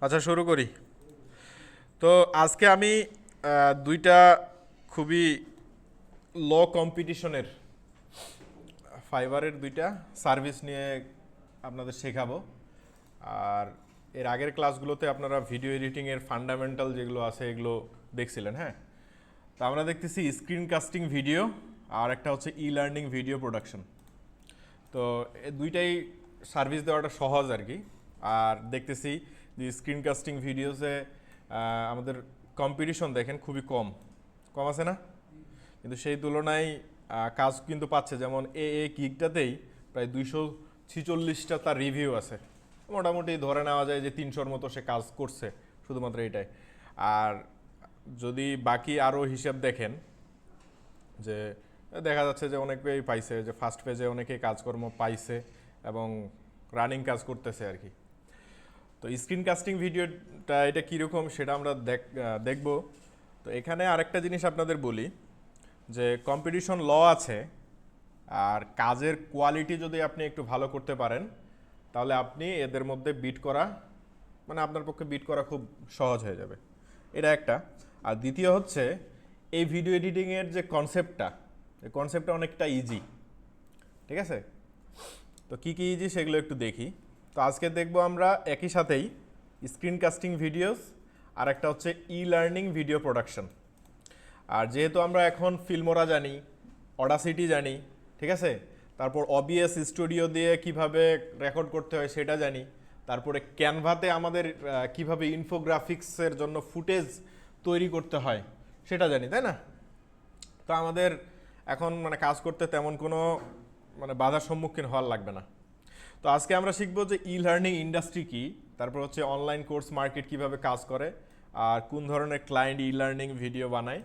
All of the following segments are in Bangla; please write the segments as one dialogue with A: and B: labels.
A: আচ্ছা, শুরু করি। তো আজকে আমি দুইটা খুবই লো কম্পিটিশনের ফাইবারের দুইটা সার্ভিস নিয়ে আপনাদের শেখাবো। আর এর আগের ক্লাসগুলোতে আপনারা ভিডিও এডিটিংয়ের ফান্ডামেন্টাল যেগুলো আছে এগুলো দেখছিলেন। হ্যাঁ, তো আমরা দেখতেছি স্ক্রিন কাস্টিং ভিডিও আর একটা হচ্ছে ই লার্নিং ভিডিও প্রোডাকশন। তো এই দুইটাই সার্ভিস দেওয়াটা সহজ আর কি। আর দেখতেছি যে স্ক্রিন কাস্টিং ভিডিওসে আমাদের কম্পিটিশন দেখেন খুবই কম কম আছে না, কিন্তু সেই তুলনায় কাজ কিন্তু পাচ্ছে। যেমন এ কিকটাতেই প্রায় 246টা তার রিভিউ আছে। মোটামুটি ধরে নেওয়া যায় যে 300-র মতো সে কাজ করছে শুধুমাত্র এটাই। আর যদি বাকি আরও হিসাব দেখেন, যে দেখা যাচ্ছে যে অনেকেই পাইছে, যে ফার্স্ট পেজে অনেকেই কাজকর্ম পাইছে এবং রানিং কাজ করতেছে আর কি। তো স্ক্রিন কাস্টিং ভিডিওটা এটা কীরকম সেটা আমরা দেখব। তো এখানে আরেকটা জিনিস আপনাদের বলি, যে কম্পিটিশন ল আছে, আর কাজের কোয়ালিটি যদি আপনি একটু ভালো করতে পারেন তাহলে আপনি এদের মধ্যে বিট করা, মানে আপনার পক্ষে বিট করা খুব সহজ হয়ে যাবে। এটা একটা। আর দ্বিতীয় হচ্ছে এই ভিডিও এডিটিংয়ের যে কনসেপ্টটা, এই কনসেপ্টটা অনেকটা ইজি। ঠিক আছে, তো কী কী ইজি সেগুলো একটু দেখি। তো আজকে দেখব আমরা একই সাথেই স্ক্রিন কাস্টিং ভিডিওস আর একটা হচ্ছে ই লার্নিং ভিডিও প্রোডাকশন। আর যেহেতু আমরা এখন ফিল্মোরা জানি, অডাসিটি জানি, ঠিক আছে, তারপর OBS স্টুডিও দিয়ে কিভাবে রেকর্ড করতে হয় সেটা জানি, তারপরে ক্যানভাতে আমাদের কিভাবে ইনফোগ্রাফিক্সের জন্য ফুটেজ তৈরি করতে হয় সেটা জানি, তাই না? তো আমাদের এখন মানে কাজ করতে তেমন কোনো মানে বাধার সম্মুখীন হওয়ার লাগবে না। তো আজকে আমরা শিখবো যে ই লার্নিং ইন্ডাস্ট্রি কী, তারপর হচ্ছে অনলাইন কোর্স মার্কেট কিভাবে কাজ করে, আর কোন ধরনের ক্লায়েন্ট ই লার্নিং ভিডিও বানায়,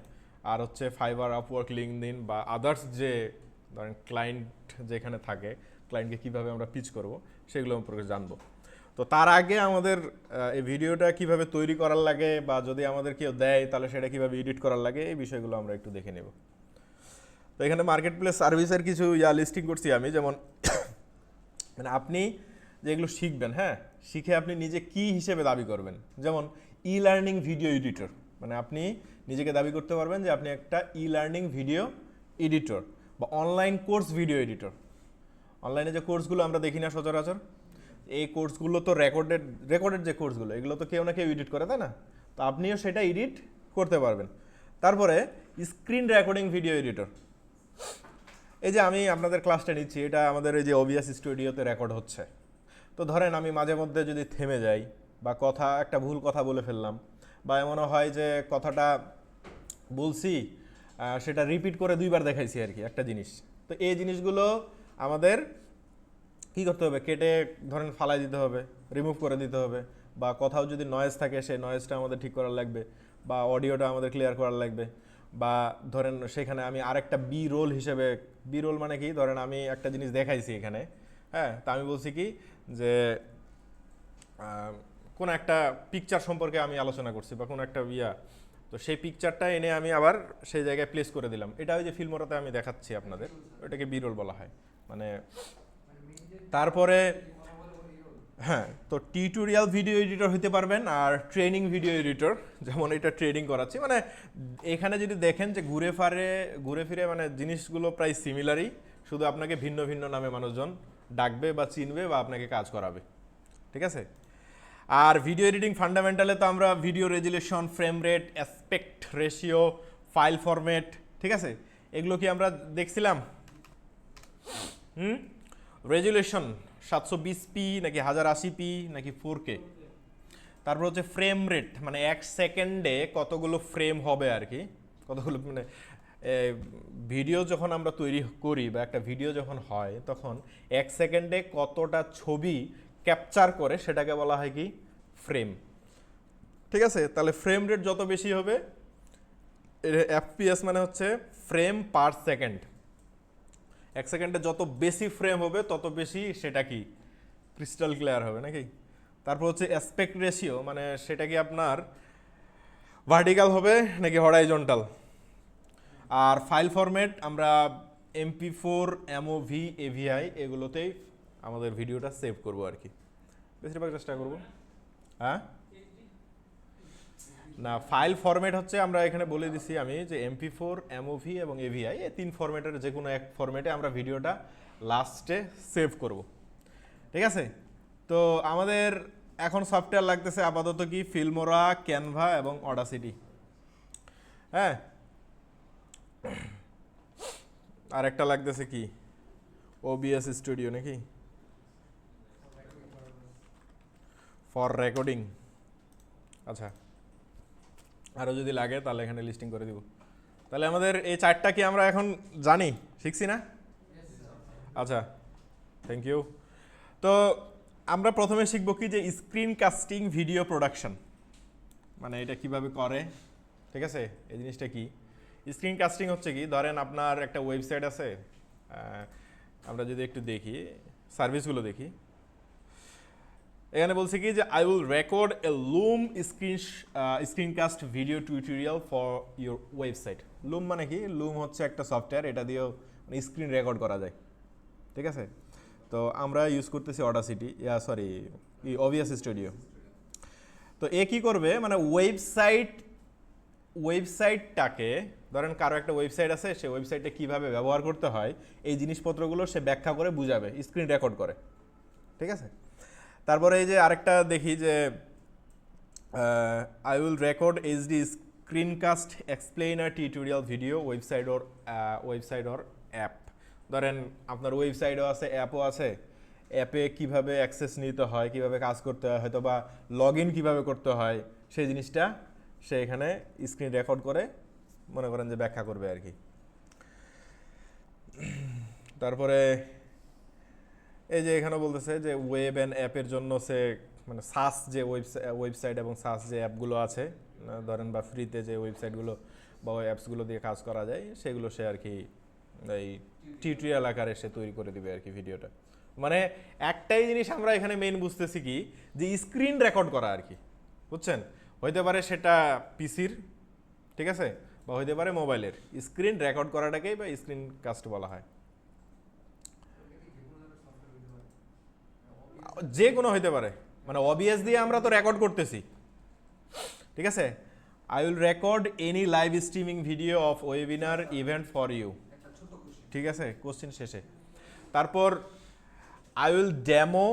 A: আর হচ্ছে ফাইবার, আপওয়ার্ক, লিঙ্কডইন বা আদার্স যে ধরেন ক্লায়েন্ট যেখানে থাকে, ক্লায়েন্টকে কিভাবে আমরা পিচ করব সেগুলো সম্পর্কে জানবো। তো তার আগে আমাদের এই ভিডিওটা কিভাবে তৈরি করার লাগে, বা যদি আমাদের কেউ দেয় তাহলে সেটা কিভাবে এডিট করার লাগে, এই বিষয়গুলো আমরা একটু দেখে নেব। তো এখানে মার্কেট প্লেস সার্ভিসের কিছু লিস্টিং করছি আমি। যেমন মানে আপনি যেগুলো শিখবেন, হ্যাঁ, শিখে আপনি নিজে কি হিসেবে দাবি করবেন। যেমন ই লার্নিং ভিডিও এডিটর, মানে আপনি নিজেকে দাবি করতে পারবেন যে আপনি একটা ই লার্নিং ভিডিও এডিটর, বা অনলাইন কোর্স ভিডিও এডিটর। অনলাইনে যে কোর্সগুলো আমরা দেখি না সচরাচর, এই কোর্সগুলো তো রেকর্ডেড যে কোর্সগুলো, এগুলো তো কেউ না কেউ এডিট করে, তাই না? তো আপনিও সেটা এডিট করতে পারবেন। তারপরে স্ক্রিন রেকর্ডিং ভিডিও এডিটর, এই যে আমি আপনাদের ক্লাসটা নিচ্ছি, এটা আমাদের এই যে OBS স্টুডিওতে রেকর্ড হচ্ছে। তো ধরেন আমি মাঝে মধ্যে যদি থেমে যাই, বা একটা ভুল কথা বলে ফেললাম, বা এমনও হয় যে কথাটা বলছি সেটা রিপিট করে 2বার দেখাইছি আর কি একটা জিনিস। তো এই জিনিসগুলো আমাদের কী করতে হবে, কেটে ধরেন ফালাই দিতে হবে, রিমুভ করে দিতে হবে। বা কোথাও যদি নয়েজ থাকে সেই নয়েজটা আমাদের ঠিক করার লাগবে, বা অডিওটা আমাদের ক্লিয়ার করার লাগবে। বা ধরেন সেখানে আমি আরেকটা রোল হিসেবে, রোল মানে কি, ধরেন আমি একটা জিনিস দেখাইছি এখানে, হ্যাঁ, তা আমি বলছি কি যে কোন একটা পিকচার সম্পর্কে আমি আলোচনা করছি, বা কোনো একটা তো সেই পিকচারটা এনে আমি আবার সেই জায়গায় প্লেস করে দিলাম। এটা ওই যে ফিল্মোরাতে আমি দেখাচ্ছি আপনাদের, ওইটাকে রোল বলা হয়। মানে তারপরে হ্যাঁ, তো টিউটোরিয়াল ভিডিও এডিটর হতে পারবেন, আর ট্রেনিং ভিডিও এডিটর, যেমন এটা ট্রেনিং করাচ্ছি। মানে এখানে যদি দেখেন যে ঘুরে ফিরে মানে জিনিসগুলো প্রায় সিমিলারই, শুধু আপনাকে ভিন্ন ভিন্ন নামে মানুষজন ডাকবে বা চিনবে বা আপনাকে কাজ করাবে। ঠিক আছে। আর ভিডিও এডিটিং ফান্ডামেন্টালে তো আমরা video resolution, frame rate, aspect ratio, file format, ঠিক আছে, এগুলো কি আমরা দেখছিলাম? রেজুলেশন 720p নাকি 1080p নাকি 4K। তারপর হচ্ছে ফ্রেম রেট, মানে 1 সেকেন্ডে কতগুলো ফ্রেম হবে আর কি, কতগুলো মানে ভিডিও যখন আমরা তৈরি করি বা একটা ভিডিও যখন হয় তখন 1 সেকেন্ডে কতটা ছবি ক্যাপচার করে সেটাকে বলা হয় কি ফ্রেম। ঠিক আছে, তাহলে ফ্রেম রেট যত বেশি হবে, FPS মানে হচ্ছে ফ্রেম পার সেকেন্ড। 1 সেকেন্ডে যত বেশি ফ্রেম হবে তত বেশি সেটা কি ক্রিস্টাল ক্লিয়ার হবে নাকি। তারপর হচ্ছে অ্যাসপেক্ট রেশিও, মানে সেটা কি আপনার ভার্টিক্যাল হবে নাকি হরাইজন্টাল। আর ফাইল ফরম্যাট আমরা MP4, MOV, AVI এগুলোতেই আমাদের ভিডিওটা সেভ করব আর কি, বেশিরভাগ চেষ্টা করব। হ্যাঁ, না, ফাইল ফরম্যাট হচ্ছে আমরা এখানে বলে দিছি আমি যে MP4, MOV এবং AVI, এই 3 ফরম্যাটের যে কোনো এক ফরম্যাটে আমরা ভিডিওটা লাস্টে সেভ করব। ঠিক আছে? তো আমাদের এখন সফটওয়্যার লাগতেছে আপাতত কি ফিল্মোরা, ক্যানভা এবং অডাসিটি। হ্যাঁ, আর একটা লাগতেছে কি OBS স্টুডিও নাকি ফর রেকর্ডিং। আচ্ছা, আরও যদি লাগে তাহলে এখানে লিস্টিং করে দিব। তাহলে আমাদের এই 4টা কি আমরা এখন জানি, শিখছি না? আচ্ছা, থ্যাংক ইউ। তো আমরা প্রথমে শিখব কি যে স্ক্রিন কাস্টিং ভিডিও প্রোডাকশন, মানে এটা কিভাবে করে। ঠিক আছে, এই জিনিসটা কি স্ক্রিন কাস্টিং হচ্ছে কি, ধরেন আপনার একটা ওয়েবসাইট আছে, আমরা যদি একটু দেখি সার্ভিসগুলো দেখি, এখানে বলছে কি যে I will record a Loom screencast video tutorial for your website. Loom মানে কি, লুম হচ্ছে একটা সফটওয়্যার, এটা দিয়েও স্ক্রিন রেকর্ড করা যায়। ঠিক আছে, তো আমরা ইউজ করতেছি অডাসিটি, OBS স্টুডিও। তো এ কি করবে, মানে ওয়েবসাইটটাকে ধরেন কারো একটা ওয়েবসাইট আছে, সে ওয়েবসাইটে কিভাবে ব্যবহার করতে হয় এই জিনিসপত্রগুলো সে ব্যাখ্যা করে বুঝাবে, স্ক্রিন রেকর্ড করে। ঠিক আছে, তারপরে এই যে আরেকটা দেখি যে I will record HD screencast explainer tutorial video website or app. ধরেন আপনার ওয়েবসাইটও আছে, অ্যাপও আছে, অ্যাপে কিভাবে অ্যাক্সেস নিতে হয়, কিভাবে কাজ করতে হয়, হয়তো বা লগ ইন কীভাবে করতে হয়, সেই জিনিসটা সে এখানে স্ক্রিন রেকর্ড করে মনে করেন যে ব্যাখ্যা করবে আর কি। তারপরে এই যে এখানে বলতেছে যে ওয়েব অ্যান্ড অ্যাপের জন্য সে মানে সাস যে ওয়েবসাইট এবং সাস যে অ্যাপগুলো আছে, ধরেন বা ফ্রিতে যে ওয়েবসাইটগুলো বা ওই অ্যাপসগুলো দিয়ে কাজ করা যায়, সেগুলো সে আর কি এই টিউটোরিয়াল আকারে সে তৈরি করে দিবে আর কি ভিডিওটা। মানে একটাই জিনিস আমরা এখানে মেইন বুঝতেছি কি যে স্ক্রিন রেকর্ড করা আর কি, বুঝছেন? হইতে পারে সেটা পিসির, ঠিক আছে, বা হইতে পারে মোবাইলের। স্ক্রিন রেকর্ড করাটাকেই বা স্ক্রিন কাস্ট বলা হয়। যে কোনো হইতে পারে, মানে OBS দিয়ে আমরা তো রেকর্ড করতেছি। ঠিক আছে, I will record any live streaming video of webinar event for you. ঠিক আছে, কোশ্চেন শেষে। তারপর আই উইল ডেমো,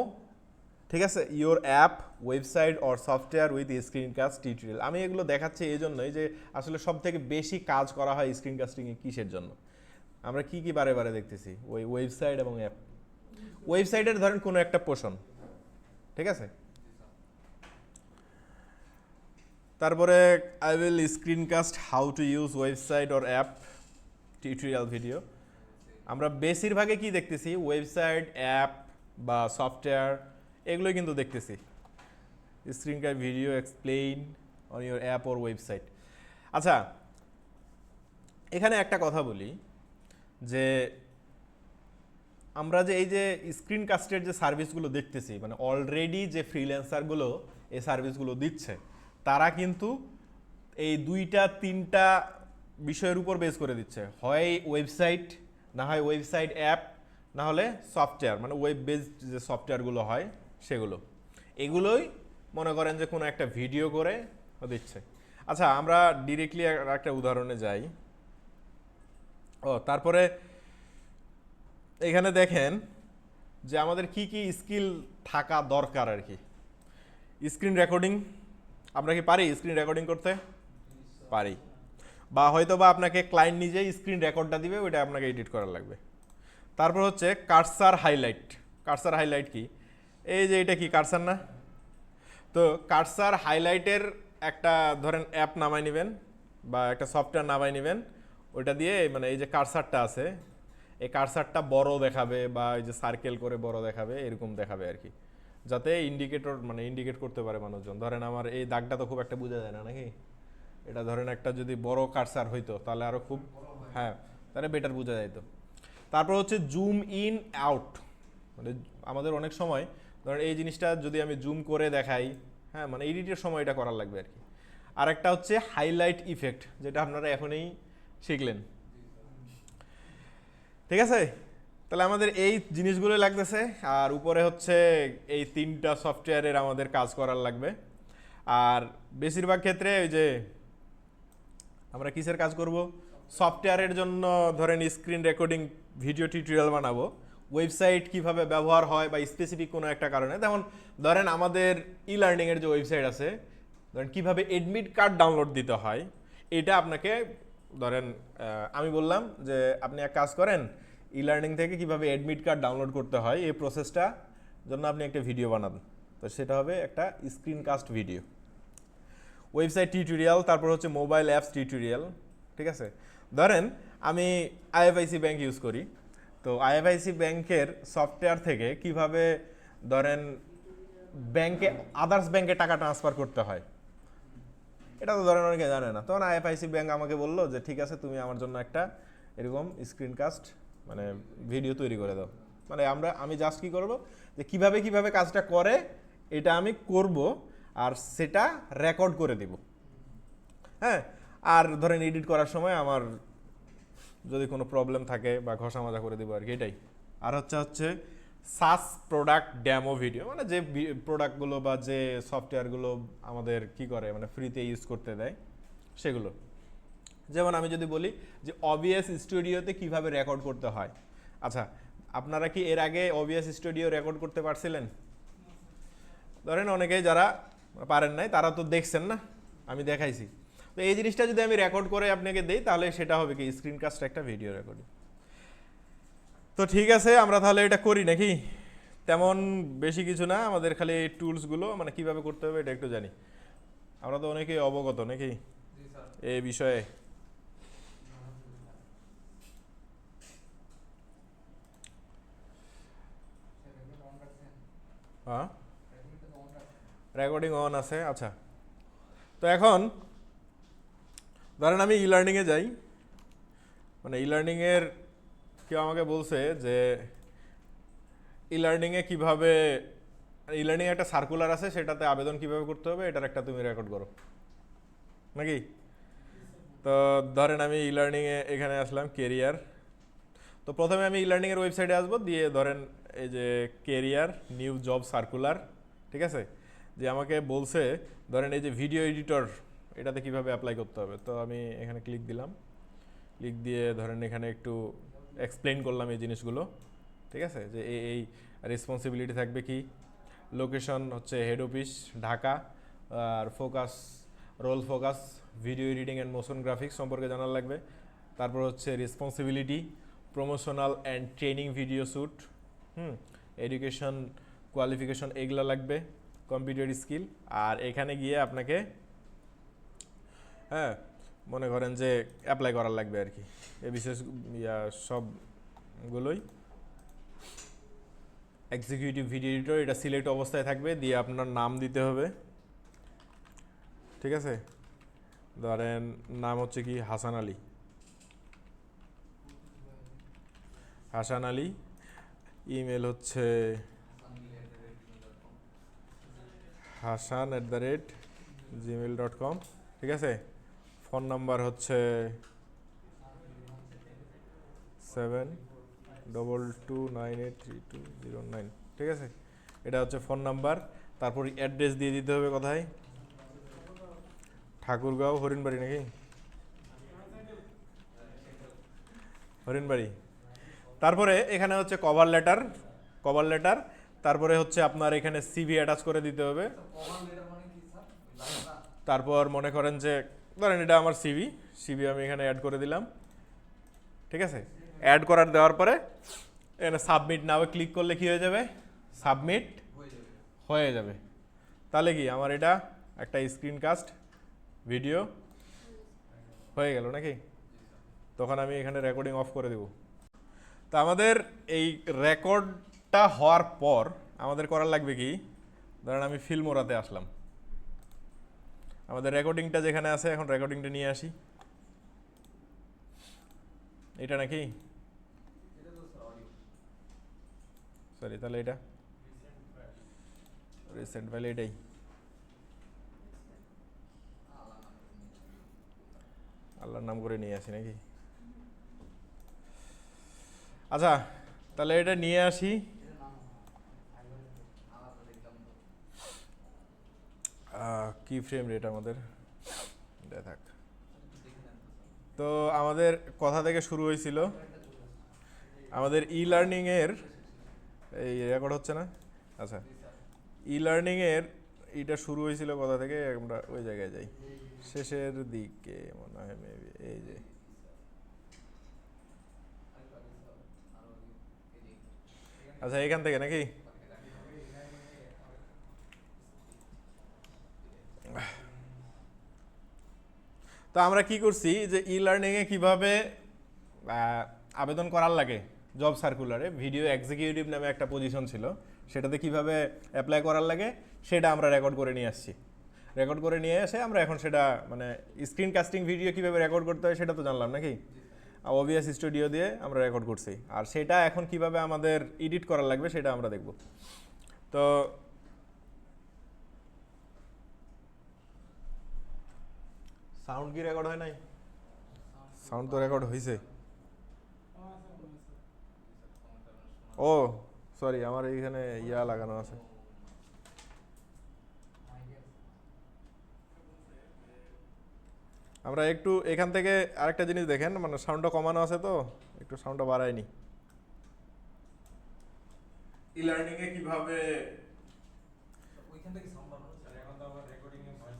A: ঠিক আছে, your app, website or software with screencast tutorial. আমি এগুলো দেখাচ্ছি এই জন্যই যে আসলে সব থেকে বেশি কাজ করা হয় স্ক্রিন কাস্টিংয়ে কিসের জন্য। আমরা কি কি বারে বারে দেখতেছি, ওই ওয়েবসাইট এবং অ্যাপ। ওয়েবসাইটের ধরেন কোনো একটা পোর্শন, ঠিক আছে, তারপরে I will screencast how to use website or app tutorial video. আমরা বেশিরভাগে কি দেখতেছি, ওয়েবসাইট, অ্যাপ বা সফটওয়্যার এগুলোই কিন্তু দেখতেছি। Screencast video explain on your app or website. আচ্ছা, এখানে একটা কথা বলি যে আমরা যে এই যে স্ক্রিনকাস্টের যে সার্ভিসগুলো দেখতেছি, মানে অলরেডি যে ফ্রিল্যান্সারগুলো এই সার্ভিসগুলো দিচ্ছে, তারা কিন্তু এই 2-3টা বিষয়ের উপর বেস করে দিচ্ছে। হয় ওয়েবসাইট, না হয় ওয়েবসাইট অ্যাপ, না হলে সফটওয়্যার, মানে ওয়েব বেসড যে সফটওয়্যারগুলো হয় সেগুলো। এগুলোই মনে করেন যে কোনো একটা ভিডিও করে দিচ্ছে। আচ্ছা, আমরা ডিরেক্টলি একটা উদাহরণে যাই। তারপরে এখানে দেখেন যে আমাদের কি কি স্কিল থাকা দরকার আর কি। স্ক্রিন রেকর্ডিং, আমরা কি পারি স্ক্রিন রেকর্ডিং করতে? পারি। বা হয়তো বা আপনাকে ক্লায়েন্ট নিজেই স্ক্রিন রেকর্ডটা দিবে, ওইটা আপনাকে এডিট করা লাগবে। তারপর হচ্ছে কার্সার হাইলাইট। কার্সার হাইলাইট কি? এই যে এটা কি কার্সার না? তো কার্সার হাইলাইটের একটা ধরেন অ্যাপ নামাই নেবেন বা একটা সফটওয়্যার নামাই নেবেন, ওইটা দিয়ে মানে এই যে কার্সারটা আছে, এই কার্সারটা বড় দেখাবে বা এই যে সার্কেল করে বড় দেখাবে, এরকম দেখাবে আর কি, যাতে ইন্ডিকেটর মানে ইন্ডিকেট করতে পারে মানুষজন। ধরেন আমার এই দাগটা তো খুব একটা বোঝা যায় না নাকি, এটা ধরেন একটা যদি বড় কার্সার হইতো তাহলে আরও খুব, হ্যাঁ, তাহলে বেটার বোঝা যাইতো। তারপর হচ্ছে জুম ইন আউট, মানে আমাদের অনেক সময় ধরেন এই জিনিসটা যদি আমি জুম করে দেখাই, হ্যাঁ, মানে এডিটের সময় এটা করার লাগবে আর কি। আর একটা হচ্ছে হাইলাইট ইফেক্ট, যেটা আপনারা এখনই শিখলেন। ঠিক আছে, তাহলে আমাদের এই জিনিসগুলো লাগতেছে। আর উপরে হচ্ছে এই 3টা সফটওয়্যারের আমাদের কাজ করার লাগবে। আর বেশিরভাগ ক্ষেত্রে ওই যে আমরা কিসের কাজ করব, সফটওয়্যারের জন্য ধরেন স্ক্রিন রেকর্ডিং ভিডিও টিউটোরিয়াল বানাবো, ওয়েবসাইট কিভাবে ব্যবহার হয় বা স্পেসিফিক কোনো একটা কারণে, যেমন ধরেন আমাদের ই লার্নিংয়ের যে ওয়েবসাইট আছে, ধরেন কীভাবে এডমিট কার্ড ডাউনলোড দিতে হয়, এটা আপনাকে ধরেন আমি বললাম যে আপনি এক কাজ করেন, ই লার্নিং থেকে কিভাবে এডমিট কার্ড ডাউনলোড করতে হয় এই প্রসেসটা জন্য আপনি একটা ভিডিও বানান, তো সেটা হবে একটা screen cast video. Website tutorial, তারপর হচ্ছে মোবাইল অ্যাপস টিউটোরিয়াল, ঠিক আছে। ধরেন আমি আইএফআইসি ব্যাংক ইউজ করি, তো আইএফআইসি ব্যাংকের সফটওয়্যার থেকে কিভাবে ধরেন ব্যাংকে আদার্স ব্যাংকে টাকা ট্রান্সফার করতে হয়, এটা তো ধরেন অনেকে জানে না। তখন আইএফআইসি ব্যাংক আমাকে বললো যে ঠিক আছে, তুমি আমার জন্য একটা এরকম স্ক্রিনকাস্ট মানে ভিডিও তৈরি করে দাও। মানে আমি জাস্ট কী করবো, যে কিভাবে কাজটা করে এটা আমি করব, আর সেটা রেকর্ড করে দিব। হ্যাঁ, আর ধরেন এডিট করার সময় আমার যদি কোনো প্রবলেম থাকে বা ঘষা মাজা করে দেবো আর কি, এটাই। আর হচ্ছে সাস প্রোডাক্ট ডেমো ভিডিও, মানে যে প্রোডাক্টগুলো বা যে সফটওয়্যারগুলো আমাদের কি করে মানে ফ্রিতে ইউজ করতে দেয় সেগুলো। যেমন আমি যদি বলি যে OBS স্টুডিওতে কিভাবে রেকর্ড করতে হয়। আচ্ছা, আপনারা কি এর আগে OBS স্টুডিও রেকর্ড করতে পারছিলেন? ধরেন অনেকেই যারা পারেন নাই তারা তো দেখছেন না, আমি দেখাইছি। তো এই জিনিসটা যদি আমি রেকর্ড করে আপনাকে দিই তাহলে সেটা হবে কি স্ক্রিনকাস্ট একটা ভিডিও রেকর্ডিং। তো ঠিক আছে, আমরা তাহলে এটা করি নাকি? তেমন বেশি কিছু না, আমাদের খালি এই টুলসগুলো মানে কিভাবে করতে হবে এটা একটু জানি। আমরা তো অনেকেই অবগত নাকি এই বিষয়ে? হ্যাঁ, রেকর্ডিং অন আছে। আচ্ছা, তো এখন ধরেন আমি ই লার্নিংয়ে যাই, মানে ই লার্নিংয়ের কেউ আমাকে বলছে যে ই লার্নিংয়ে কীভাবে, ই লার্নিংয়ে একটা সার্কুলার আছে, সেটাতে আবেদন কিভাবে করতে হবে এটার একটা তুমি রেকর্ড করো নাকি। তো ধরেন আমি ই লার্নিংয়ে এখানে আসলাম কেরিয়ার, তো প্রথমে আমি ই লার্নিংয়ের ওয়েবসাইটে আসবো, দিয়ে ধরেন এই যে কেরিয়ার নিউ জব সার্কুলার, ঠিক আছে, যে আমাকে বলছে ধরেন এই যে ভিডিও এডিটর এটাতে কিভাবে অ্যাপ্লাই করতে হবে। তো আমি এখানে ক্লিক দিলাম, ক্লিক দিয়ে ধরেন এখানে একটু এক্সপ্লেন করলাম এই জিনিসগুলো, ঠিক আছে, যে এই রেসপন্সিবিলিটি থাকবে কি, লোকেশন হচ্ছে হেড অফিস ঢাকা, আর focus role focus video editing and motion graphics সম্পর্কে জানার লাগবে। তারপর হচ্ছে responsibility promotional and training video shoot, education qualification এগুলো লাগবে, কম্পিউটার স্কিল। আর এখানে গিয়ে আপনাকে হ্যাঁ মনে করেন যে অ্যাপ্লাই করার লাগবে আর কি, এই বিশেষ সবগুলোই। এক্সিকিউটিভ ভিডিও এডিটর, এটা সিলেক্ট অবস্থায় থাকবে, দিয়ে আপনার নাম দিতে হবে, ঠিক আছে। ধরেন নাম হচ্ছে কি হাসান আলী, হাসান আলী। ইমেল হচ্ছে hasan@gmail.com, ঠিক আছে। ফোন নাম্বার হচ্ছে 722983209, ঠিক আছে, এটা হচ্ছে ফোন নাম্বার। তারপর অ্যাড্রেস দিয়ে দিতে হবে কোথায়, ঠাকুরগাঁও হরিণবাড়ি নাকি, হরিণবাড়ি। তারপরে এখানে হচ্ছে কভার লেটার, তারপরে হচ্ছে আপনার এখানে সিভি অ্যাটাচ করে দিতে হবে। তারপর মনে করেন যে ধরেন এটা আমার সিভি আমি এখানে অ্যাড করে দিলাম, ঠিক আছে। অ্যাড করার দেওয়ার পরে এখানে সাবমিট নাও ক্লিক করলে কি হয়ে যাবে, সাবমিট হয়ে যাবে। তাহলে কি আমার এটা একটা স্ক্রিনকাস্ট ভিডিও হয়ে গেল নাকি। তখন আমি এখানে রেকর্ডিং অফ করে দেব। তা আমাদের এই রেকর্ডটা হওয়ার পর আমাদের করার লাগবে কি, ধরেন আমি ফিল্মোরাতে আসলাম, আমাদের রেকর্ডিংটা যেখানে আছে এখন রেকর্ডিংটা নিয়ে আসি, এটা নাকি সরি, তাহলে এটা রিসেন্ট ফাইল, এটাই। আল্লাহর নাম করে নিয়ে আসি নাকি। আচ্ছা, তাহলে এটা নিয়ে আসি। কি ফ্রেম রেট আমাদের থাক। তো আমাদের কথা থেকে শুরু হয়েছিল আমাদের ই লার্নিংয়ের, এই রেকর্ড হচ্ছে না? আচ্ছা, ই লার্নিংয়ের এটা শুরু হয়েছিল কথা থেকে, আমরা ওই জায়গায় যাই শেষের দিকে মনে হয় মেবি, এই যে আচ্ছা এখান থেকে নাকি? তো আমরা কি করছি যে ই লার্নিংয়ে কীভাবে আবেদন করার লাগে, জব সার্কুলারে ভিডিও এক্সিকিউটিভ নামে একটা পজিশন ছিল, সেটাতে কিভাবে অ্যাপ্লাই করার লাগে সেটা আমরা রেকর্ড করে নিয়ে আসছি। রেকর্ড করে নিয়ে এসে আমরা এখন সেটা মানে স্ক্রিন কাস্টিং ভিডিও কীভাবে রেকর্ড করতে হয় সেটা তো জানলাম নাকি, ওবিএস স্টুডিও দিয়ে আমরা রেকর্ড করছি, আর সেটা এখন কিভাবে আমাদের এডিট করার লাগবে সেটা আমরা দেখব। তো সাউন্ড কি রেকর্ড হয় নাই? সাউন্ড তো রেকর্ড হয়েছে। ও সরি, আমার এইখানে ইয়া লাগানো আছে। আমরা একটু এখান থেকে আরেকটা জিনিস দেখেন, মানে সাউন্ডটা কমানো আছে তো একটু সাউন্ডটা বাড়ায়নি। ই লার্নিং এ কিভাবে ওইখান থেকে সাউন্ড বাড়ানো হচ্ছে, এখন তো আবার রেকর্ডিং এ ভয়েস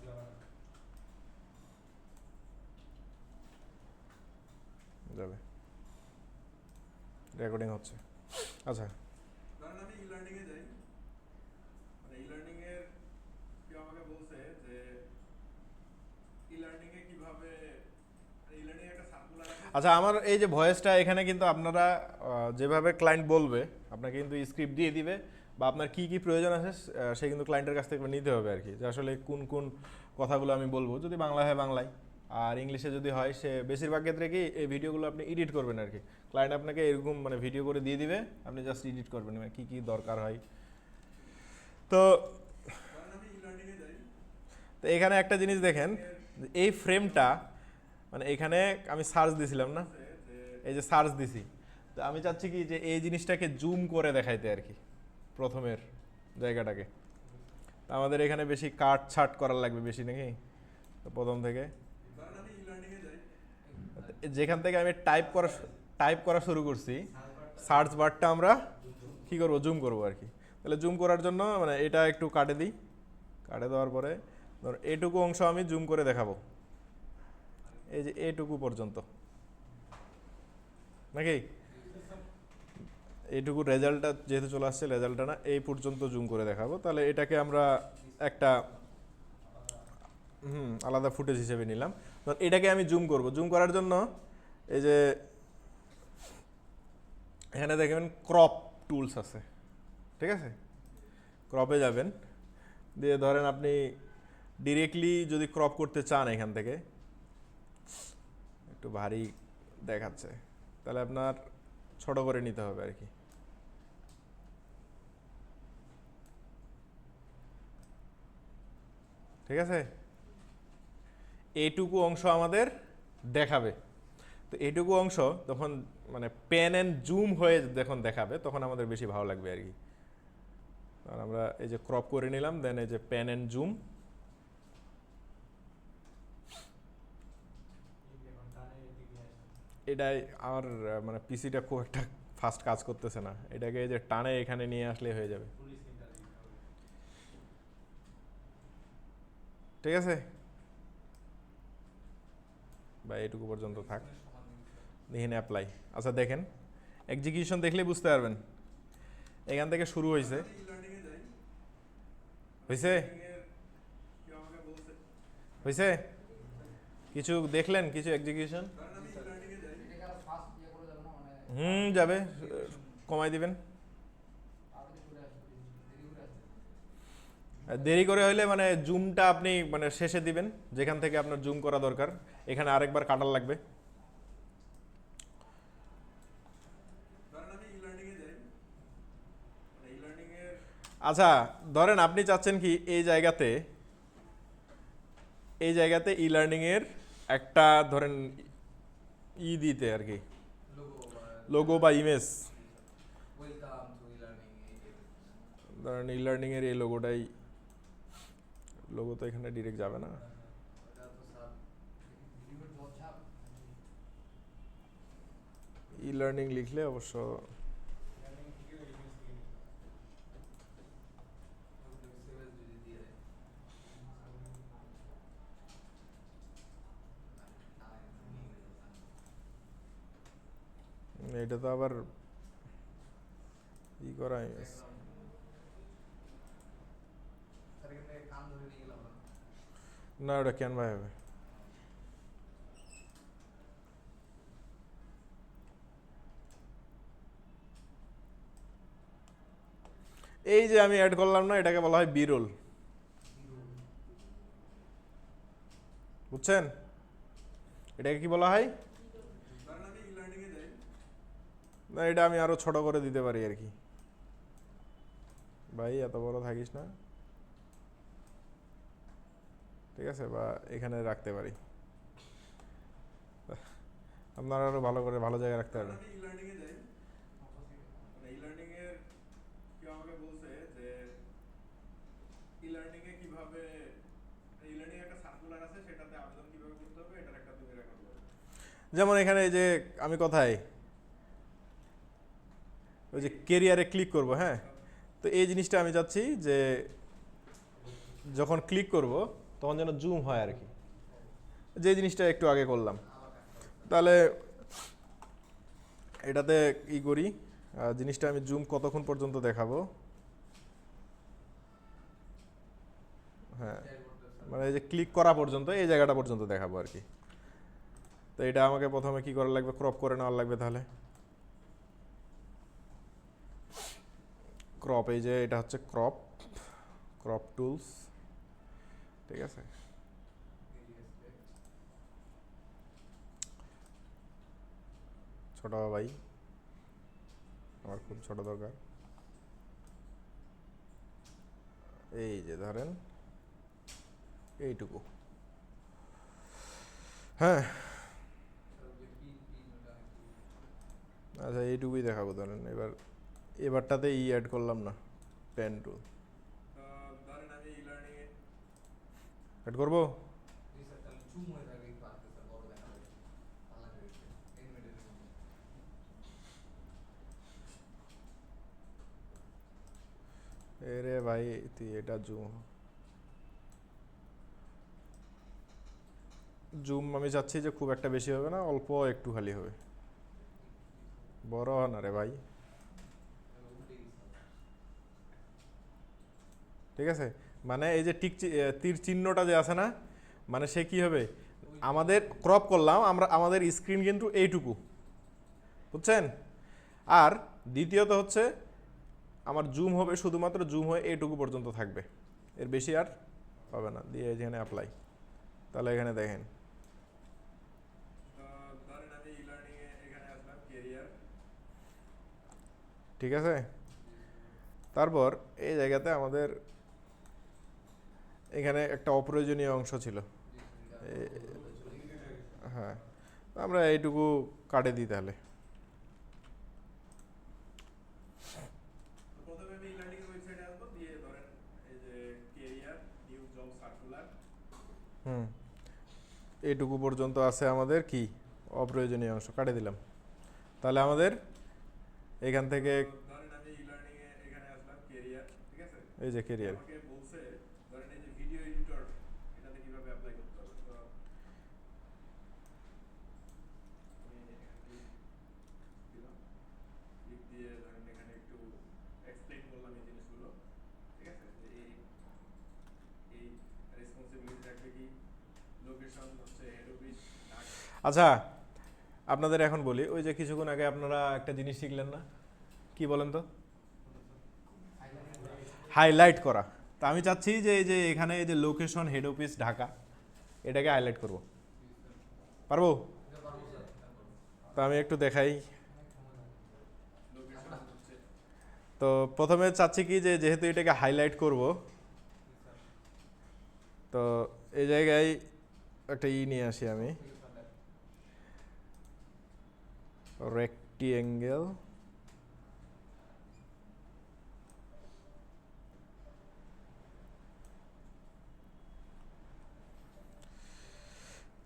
A: যাবে, রেকর্ডিং হচ্ছে। আচ্ছা, কারণ আমি ই লার্নিং এ যাই, মানে ই লার্নিং এর কেউ আমাকে বলছে যে ই লার্নিং এ কিভাবে ই লার্নিং একটা সার্কুলার। আচ্ছা, আমার এই যে ভয়েসটা এখানে কিন্তু আপনারা যেভাবে ক্লায়েন্ট বলবে আপনাকে কিন্তু স্ক্রিপ্ট দিয়ে দিবে, বা আপনার কি কি প্রয়োজন আছে সে কিন্তু ক্লায়েন্টের কাছ থেকে নিতে হবে আর কি, যে আসলে কোন কোন কথাগুলো আমি বলবো, যদি বাংলা হয় বাংলায়, আর ইংলিশে যদি হয় সে বেশিরভাগ ক্ষেত্রে কি এই ভিডিওগুলো আপনি এডিট করবেন আর কি, ক্লায়েন্ট আপনাকে এরকম মানে ভিডিও করে দিয়ে দিবে, আপনি জাস্ট এডিট করবেন মানে কী কী দরকার হয়। তো তো এখানে একটা জিনিস দেখেন, এই ফ্রেমটা মানে এখানে আমি সার্চ দিছিলাম না, এই যে সার্চ দিছি, তো আমি চাচ্ছি কি যে এই জিনিসটাকে জুম করে দেখাইতে আর কি, প্রথমের জায়গাটাকে। আমাদের এখানে বেশি কাট ছাট করার লাগবে বেশি নাকি, তো প্রথম থেকে যেখান থেকে আমি টাইপ করা শুরু করছি, সার্চ বারটা আমরা কি করব, জুম করব আর কি। তাহলে জুম করার জন্য মানে এটা একটু কাটে দিই, কাটে দেওয়ার পরে ধর এইটুকু অংশ আমি জুম করে দেখাবো, এই যে এইটুকু পর্যন্ত নাকি, এইটুকু রেজাল্টটা যেহেতু চলে আসছে, রেজাল্টটা না এই পর্যন্ত জুম করে দেখাবো। তাহলে এটাকে আমরা একটা আলাদা ফুটেজ হিসেবে নিলাম। এটাকে আমি জুম করব, জুম করার জন্য এই যে এখানে দেখবেন ক্রপ টুলস আছে, ঠিক আছে, ক্রপে যাবেন, দিয়ে ধরেন আপনি ডিরেক্টলি যদি ক্রপ করতে চান এখান থেকে, একটু ভারী দেখাচ্ছে, তাহলে আপনার ছোট করে নিতে হবে আর কি। ঠিক আছে, এইটুকু অংশ আমাদের দেখাবে, তো এইটুকু অংশ তখন মানে পেন অ্যান্ড জুম হয়ে যখন দেখাবে তখন আমাদের বেশি ভালো লাগবে আর কি। আর আমরা এই যে ক্রপ করে নিলাম, দেন এই যে পেন অ্যান্ড জুম, এটাই আমার মানে পিসিটা খুব একটা ফাস্ট কাজ করতেছে না, এটাকে এই যে টানে এখানে নিয়ে আসলে হয়ে যাবে। ঠিক আছে, বা এইটুকু পর্যন্ত থাক, দেখেন অ্যাপ্লাই। আচ্ছা দেখেন, এক্সিকিউশন দেখলেই বুঝতে পারবেন এখান থেকে শুরু হয়েছে, হয়েছে হয়েছে কিছু দেখলেন, কিছু এক্সিকিউশন যাবে, কমাই দিবেন। দেরি করে হইলে মানে জুমটা আপনি মানে শেষে দিবেন, যেখান থেকে আপনার জুম করা দরকার, এখানে আরেকবার কাটার লাগবে। আচ্ছা ধরেন আপনি চাচ্ছেন কি এই জায়গাতে ই লার্নিং এর একটা ধরেন দিতে আর কি, লোগো বা ইমেজ, ধরেন ই লার্নিং এর এই লোগোটাই লোগো তো এখানে ডিরেক্ট যাবে না। ই লার্নিং লিখলে অবশ্য এটা তো আবার ই করা না, ওটা ক্যানভায় হবে। এই যে আমি অ্যাড করলাম না, এটাকে বলা হয় বি রোল, বুঝছেন? এটাকে কি বলা হয়? না, এটা আমি আরো ছোট করে দিতে পারি আর কি। ভাই এত বড় থাকিস না, ঠিক আছে? বা এখানে রাখতে পারি, আপনারা আরো ভালো করে ভালো জায়গায় রাখতে পারবেন। যেমন এখানে এই যে আমি কোথায় ওই যে কেরিয়ারে ক্লিক করব, হ্যাঁ, তো এই জিনিসটা আমি চাচ্ছি যে যখন ক্লিক করব তখন যেন জুম হয় আর কি, যে জিনিসটা একটু আগে করলাম। তাহলে এটাতে ই করি, জিনিসটা আমি জুম কতক্ষণ পর্যন্ত দেখাবো, হ্যাঁ, মানে এই যে ক্লিক করা পর্যন্ত, এই জায়গাটা পর্যন্ত দেখাবো আর কি। তো এটা আমাকে প্রথমে কি করা লাগবে, ক্রপ করে নেওয়ার লাগবে। তাহলে ক্রপ, এই যে এটা হচ্ছে ক্রপ, ক্রপ টুলস, ঠিক আছে? ছোট ভাই, আমার খুব ছোট দরকার। এই যে ধরেন এইটুকু, হ্যাঁ, আচ্ছা এইটুকুই দেখাবো ধরেন। এবারটাতে ই অ্যাড করলাম না, পেন টুল অ্যাড করবো। এরে ভাই তুই এটা জুম, জুম আমি চাচ্ছি যে খুব একটা বেশি হবে না, অল্প একটু খালি হবে, বড় হয় না রে ভাই, ঠিক আছে? মানে এই যে তীর চিহ্নটা যে আছে না, মানে সে কি হবে, আমাদের ক্রপ করলাম আমরা, আমাদের স্ক্রিন কিন্তু এইটুকু, বুঝছেন? আর দ্বিতীয়ত হচ্ছে আমার জুম হবে, শুধুমাত্র জুম হয়ে এইটুকু পর্যন্ত থাকবে, এর বেশি আর হবে না। দিয়ে এখানে অ্যাপ্লাই, তাহলে এখানে দেখেন, ঠিক আছে? তারপর এই জায়গাতে আমাদের এখানে একটা অপ্রয়োজনীয় অংশ ছিল, হ্যাঁ, আমরা এইটুকু কাটে দিই তাহলে। হুম, এইটুকু পর্যন্ত আছে আমাদের কি অপ্রয়োজনীয় অংশ, কাটে দিলাম। তাহলে আমাদের এখান থেকে এই যে কেরিয়ার, আচ্ছা আপনাদের এখন বলি, ওই যে কিছুক্ষণ আগে আপনারা একটা জিনিস শিখলেন না, কি বলেন তো? হাইলাইট করা। তা আমি চাচ্ছি যে এই যে এখানে এই যে লোকেশন হেড অফিস ঢাকা, এটাকে হাইলাইট করব, পারবো? তা আমি একটু দেখাই। তো প্রথমে চাচ্ছি কি যে যেহেতু এটাকে হাইলাইট করব, তো এই জায়গায় একটা নিয়ে আসি আমি, রেক্টিঅ্যাঙ্গেল,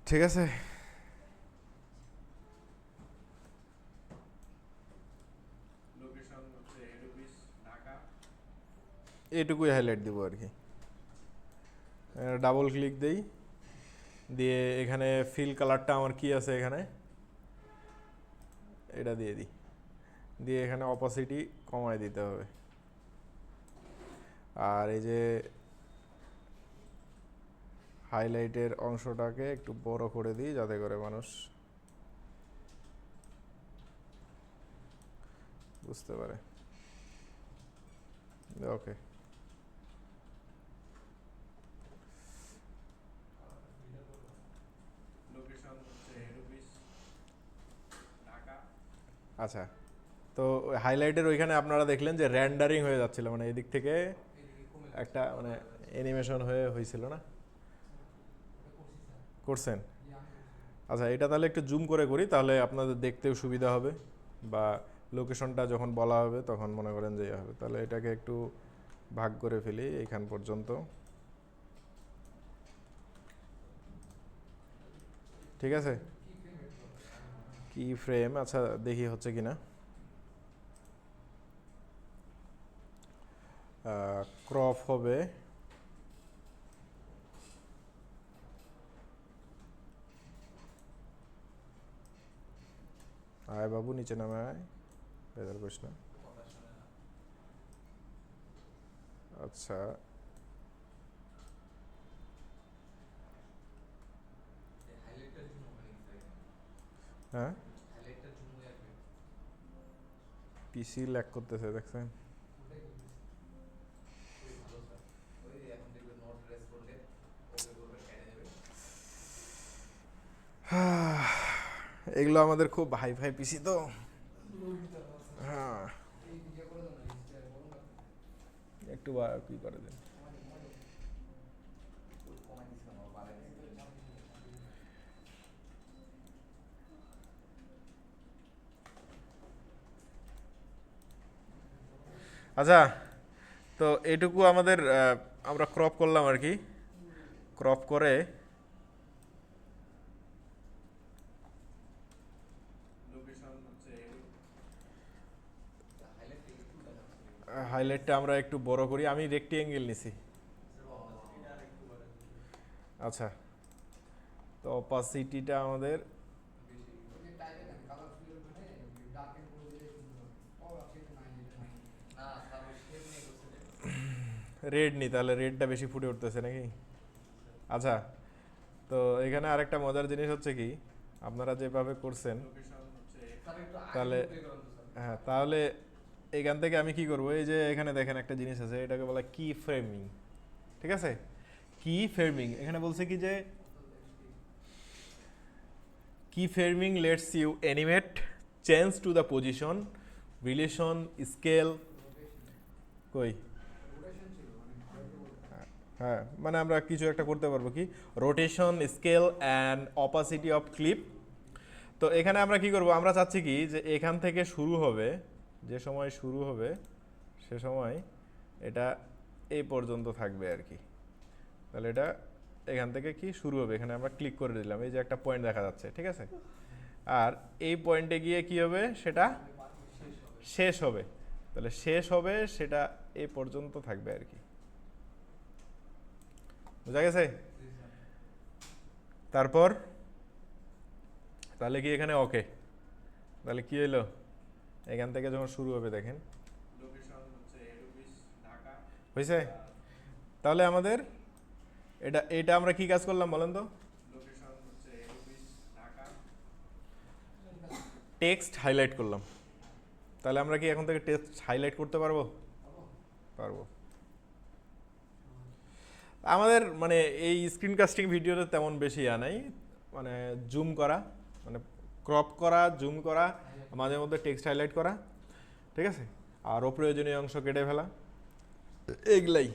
A: ঠিক আছে, এটুকুই হাইলাইট দিব আর কি। ডাবল ক্লিক দেই, দিয়ে এখানে ফিল কালারটা আমার কি আছে এখানে এটা দিয়ে দিই, দিয়ে এখানে অপাসিটি কমায় দিতে হবে। আর এই যে হাইলাইটের অংশটাকে একটু বড় করে দিই যাতে করে মানুষ বুঝতে পারে। ওকে, আচ্ছা। তো হাইলাইটের ওইখানে আপনারা দেখলেন যে র্যান্ডারিং হয়ে যাচ্ছিল, মানে এদিক থেকে একটা মানে অ্যানিমেশন হয়েছিল না, করছেন? আচ্ছা, এটা তাহলে একটু জুম করে করি, তাহলে আপনাদের দেখতেও সুবিধা হবে, বা লোকেশনটা যখন বলা হবে তখন মনে করেন যে হবে। তাহলে এটাকে একটু ভাগ করে ফেলি এইখান পর্যন্ত, ঠিক আছে? কি ফ্রেম, আচ্ছা দেখি হচ্ছে কিনা। ক্রপ হবে, আয় বাবু নিচে নামে আয়, বেদার করিস না। আচ্ছা, হ্যাঁ পিসি ল্যাগ করতেছে দেখছেন? এগুলো আমাদের খুব হাই ফাই পিসি তো, হ্যাঁ একটু কি করে দেন। আচ্ছা, তো এইটুকু আমাদের আমরা ক্রপ করলাম আর কি। ক্রপ করে হাইলাইটটা আমরা একটু বড় করি, আমি রেক্টিঅ্যাঙ্গেল নিছি। আচ্ছা, তো অপাসিটিটা আমাদের রেড নি, তাহলে রেডটা বেশি ফুটে উঠতেছে নাকি? আচ্ছা, তো এখানে আরেকটা মজার জিনিস হচ্ছে কি, আপনারা যেভাবে করছেন তাহলে, হ্যাঁ তাহলে এখান থেকে আমি কি করব, এই যে এখানে দেখেন একটা জিনিস আছে, এটাকে বলা কি ফ্রেমিং, ঠিক আছে? কি ফ্রেমিং এখানে বলছে কি যে কি framing let's you animate change to the position relation scale, কই হ্যাঁ মানে আমরা কিছু একটা করতে পারবো কি, rotation scale and opacity of clip. তো এখানে আমরা কি করব, আমরা চাচ্ছি কি যে এখান থেকে শুরু হবে, যে সময় শুরু হবে সে সময় এটা এই পর্যন্ত থাকবে আর কি। তাহলে এটা এখান থেকে কি শুরু হবে, এখানে আমরা ক্লিক করে দিলাম, এই যে একটা পয়েন্ট দেখা যাচ্ছে, ঠিক আছে? আর এই পয়েন্টে গিয়ে কি হবে, সেটা শেষ হবে। তাহলে শেষ হবে সেটা এই পর্যন্ত থাকবে আর কি, বুঝা গেছে? তারপর তাহলে কি এখানে ওকে, তাহলে কি হইলো, এখান থেকে যখন শুরু হবে দেখেন হয়েছে। তাহলে আমাদের এটা এটা আমরা কি কাজ করলাম বলেন তো, টেক্সট হাইলাইট করলাম। তাহলে আমরা কি এখন থেকে টেক্সট হাইলাইট করতে পারবো? পারবো। আমাদের মানে এই স্ক্রিন কাস্টিং ভিডিওতে তেমন বেশি নাই, মানে জুম করা, মানে ক্রপ করা, জুম করা, মাঝে মধ্যে টেক্সট হাইলাইট করা, ঠিক আছে? আর অপ্রয়োজনীয় অংশ কেটে ফেলা, এগুলাই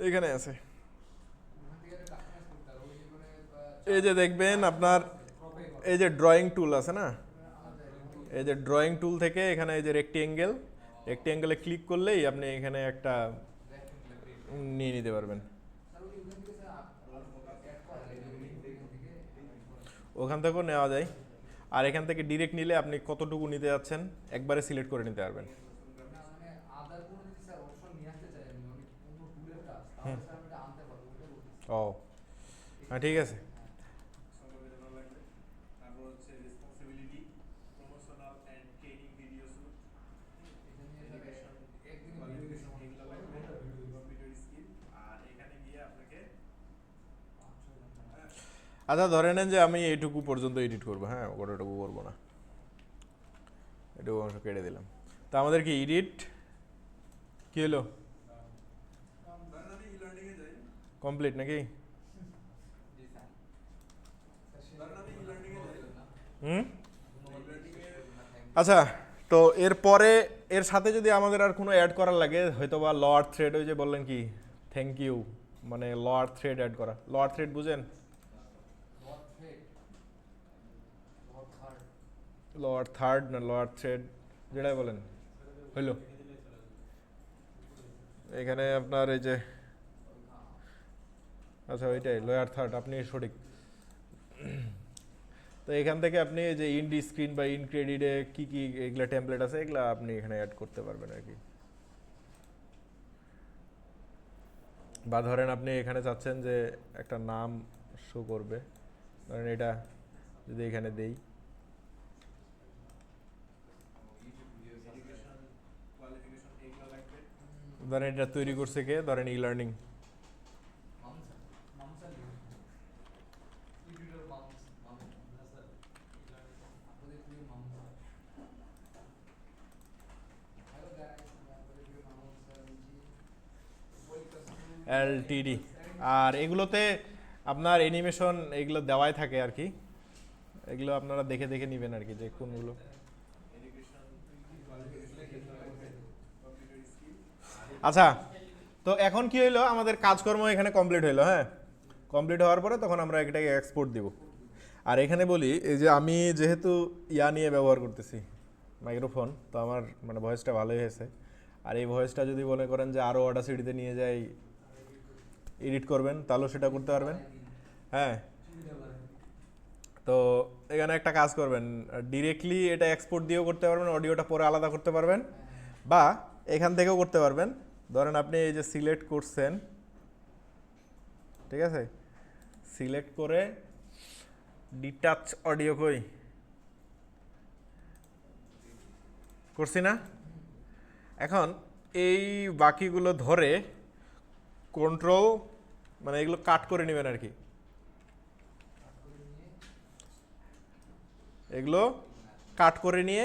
A: এখানে আছে। এই যে দেখবেন আপনার এই যে ড্রয়িং টুল আছে না, এই যে ড্রয়িং টুল থেকে এখানে এই যে রেক্টিঅ্যাঙ্গেলে ক্লিক করলেই আপনি এখানে একটা নিয়ে নিতে পারবেন। ওখান থেকেও নেওয়া যায়। আর এখান থেকে ডিরেক্ট নিলে আপনি কতটুকু নিতে যাচ্ছেন একবারে সিলেক্ট করে নিতে পারবেন।
B: না মানে আদার কোনো যদি স্যার অপশন নিয়ে আসতে চাই আমি অনেক কোনো টুলের কাজ
A: হুম।
B: তাহলে স্যার আমি এটা আনতে পারবো ওটা বলতেছি
A: ও হ্যাঁ, ঠিক আছে।
B: হ্যাঁ
C: সংবেদনা লাগবে। তারপর হচ্ছে responsibility, promotional and training video shoot,
B: এটা নিয়ে স্যার
C: এডুকেশন,
B: একদিন ভিডিও
C: কোয়ালিফিকেশন
B: দিতে
C: এগুলো লাগবে, কম্পিউটার স্কিল। আর এখানে গিয়ে আপনাকে
B: 5-6 ঘন্টা
C: হ্যাঁ,
A: আচ্ছা ধরে নেন যে আমি এইটুকু পর্যন্ত এডিট করবো, হ্যাঁ ওটাটুকু করবো না, এটুকু অংশ কেটে দিলাম। তো আমাদের কি এডিট কি হলো,
C: ধরেন আমি ই-লার্নিং এ যাই,
A: কমপ্লিট নাকি?
B: জি স্যার
C: ধরেন আমি ই-লার্নিং এ যাই,
A: হুম।
C: ই-লার্নিং এ
A: আচ্ছা, তো এরপরে এর সাথে যদি আমাদের আর কোনো অ্যাড করার লাগে, হয়তো বা লয়ার থ্রেড, ওই যে বললেন কি থ্যাংক ইউ, মানে লয়ার থ্রেড অ্যাড করা। লয়ার থ্রেড বুঝেন?
B: Lord thread Lord third
A: lawyer third না লয়ার থ্রেড, যেটাই বলেন হইলো। এখানে আপনার এই যে, আচ্ছা ওইটাই লয়ার থার্ড, আপনি সঠিক। তো এখান থেকে আপনি এই যে ইন্ডি স্ক্রিন বা ইন ক্রেডিটে কি কি এগুলা টেমপ্লেট আছে, এগুলা আপনি এখানে অ্যাড করতে পারবেন আর কি। বা ধরেন আপনি এখানে চাচ্ছেন যে একটা নাম শো করবে, ধরেন এটা যদি এখানে দেই,
C: এডুকেশন, কোয়ালিফিকেশন এগুলো লাগবে।
A: ধরেন এটা তৈরি করছে কে, ধরেন e learning.
B: Mamun sir Mamun sir YouTuber Mamun Mamun না স্যার আপনাদের প্রিয় মামুন স্যার হ্যালো গাইস আপনাদের প্রিয় মামুন স্যার বলছি ওয়েলকাম টু
A: এলটিডি। আর এগুলোতে আপনার অ্যানিমেশন এগুলো দেওয়াই থাকে আর কি, এগুলো আপনারা দেখে দেখে নেবেন আর কি যে কোনগুলো।
C: Education, qualification, computer skill.
A: আচ্ছা, তো এখন কি হইলো, আমাদের কাজকর্ম এখানে কমপ্লিট হইলো, হ্যাঁ কমপ্লিট হওয়ার পরে তখন আমরা এটাকে এক্সপোর্ট দিব। আর এখানে বলি এই যে আমি যেহেতু ইয়া নিয়ে ব্যবহার করতেছি মাইক্রোফোন, তো আমার মানে ভয়েসটা ভালোই হয়েছে। আর এই ভয়েসটা যদি মনে করেন যে আরও অডাসিটিতে নিয়ে যাই এডিট করবেন, তাহলেও সেটা করতে পারবেন। হ্যাঁ, তো এখানে একটা কাজ করবেন, ডিরেক্টলি এটা এক্সপোর্ট দিয়েও করতে পারবেন, অডিওটা পরে আলাদা করতে পারবেন, বা এখান থেকেও করতে পারবেন। ধরেন আপনি এই যে সিলেক্ট করছেন, ঠিক আছে, সিলেক্ট করে ডিটাচ অডিও কই করছি না, এখন এই বাকিগুলো ধরে কন্ট্রোল মানে এগুলো কাট করে নেবেন আর কি, এগুলো কাট করে নিয়ে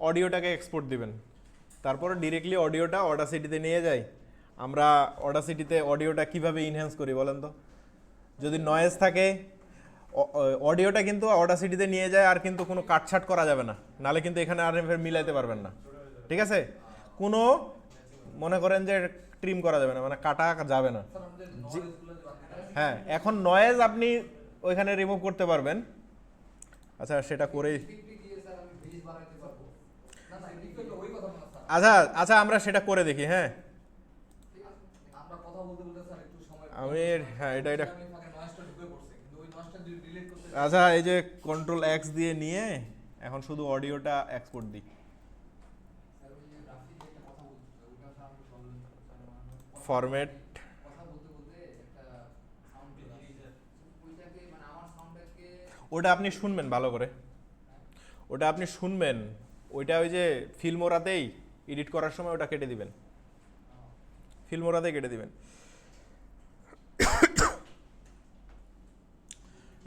A: অডিওটাকে এক্সপোর্ট দিবেন। তারপর ডিরেক্টলি অডিওটা অডাসিটিতে নিয়ে যাই। আমরা অডাসিটিতে অডিওটা কিভাবে ইনহ্যান্স করি বলেন তো? যদি নয়েজ থাকে, অডিওটা কিন্তু অডাসিটিতে নিয়ে যায়, আর কিন্তু কোনো কাটছাট করা যাবে না, নালে কিন্তু এখানে আর ফের মিলাইতে পারবেন না, ঠিক আছে? কোনো মনে করেন যে ট্রিম করা যাবে না, মানে কাটা যাবে না।
B: স্যার আমাদের নলেজগুলো যে বাকি আছে
A: হ্যাঁ, এখন নয়েজ আপনি ওইখানে রিমুভ করতে পারবেন। আচ্ছা সেটা করেই,
B: 50 দিয়ে স্যার আমি 20 বাড়াইতে পারবো না না ঠিক তো ওই কথা না স্যার
A: আচ্ছা আচ্ছা আমরা সেটা করে দেখি। হ্যাঁ,
B: ঠিক আছে আমরা কথা বলতে বলতে স্যার একটু সময়
A: আমি হ্যাঁ এটা এটা
B: আমি ফাঁকে নয়েজটা ঢুকে পড়ছে কিন্তু ওই নয়েজটা যদি ডিলিট করতে
A: আচ্ছা এই যে কন্ট্রোল এক্স দিয়ে নিয়ে এখন শুধু অডিওটা এক্সপোর্ট দিই।
B: স্যার ওই যে রাফি যে একটা কথা বলছিল ওটা স্যার আমাকে প্রবলেম স্যার
A: ফরম্যাট,
B: কথা বলতে বলতে একটা সাউন্ড চলে আসছে ওইটাকে মানে আমার সাউন্ডটাকে
A: ওটা আপনি শুনবেন ভালো করে, ওটা আপনি শুনবেন, ওইটা ওই যে ফিল্মোরাতেই এডিট করার সময় ওটা কেটে দিবেন, ফিল্মোরাতেই কেটে দিবেন।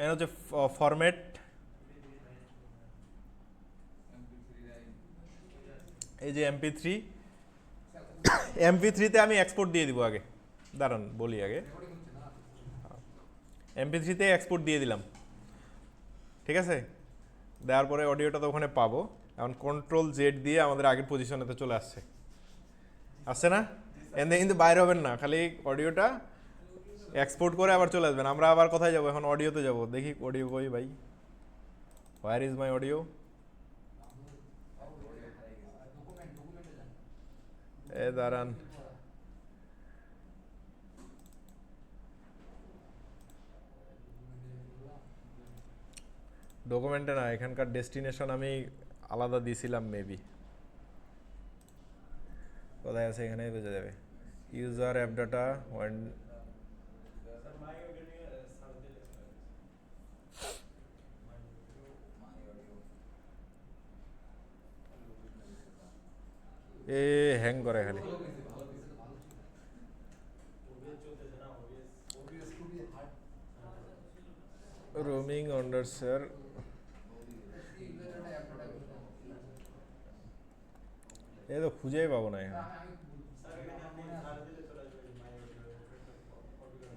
A: এর হচ্ছে ফরম্যাট, এই যে MP3, MP3তে আমি এক্সপোর্ট দিয়ে দিব আগে, দাঁড়ান বলি আগে,
B: রেকর্ডিং হচ্ছে না
A: MP3তে এক্সপোর্ট দিয়ে দিলাম, ঠিক আছে? দেওয়ার পরে অডিওটা তো ওখানে পাবো। এখন কন্ট্রোল জেড দিয়ে আমাদের আগের পজিশনেতে চলে আসছে, আসছে না? এনে কিন্তু বাইরে হবেন না, খালি অডিওটা এক্সপোর্ট করে আবার চলে আসবেন। আমরা আবার কোথায় যাবো এখন? অডিওতে যাব, দেখি অডিও কই ভাই, হোয়ার ইজ মাই অডিও?
B: ডকুমেন্টে যান
A: এ দাঁড়ান, ডকুমেন্টে না, এখানকার ডেস্টিনেশন আমি আলাদা দিয়েছিলাম মেবি। কোথায় আছে এখানেই বোঝা যাবে। User app data one.
C: Sir my audio নিয়ে সার্চ দিলে চলে আসবে।
A: এ হ্যাং করে খালি।
B: ভালো কিছু ভালো কিছু ভালো ছিল
C: ওবিএস চলতেছে না, ওবিএস
B: ওবিএস খুবই হার্ড
A: রোমিং অন্ডার sir.
B: User data app data
A: এ তো খুঁজেই পাবো না এখানে।
B: আমি
C: স্যার এখানে আপনি সার্চ দিলে চলে আসবে মাই অডিও অডিও।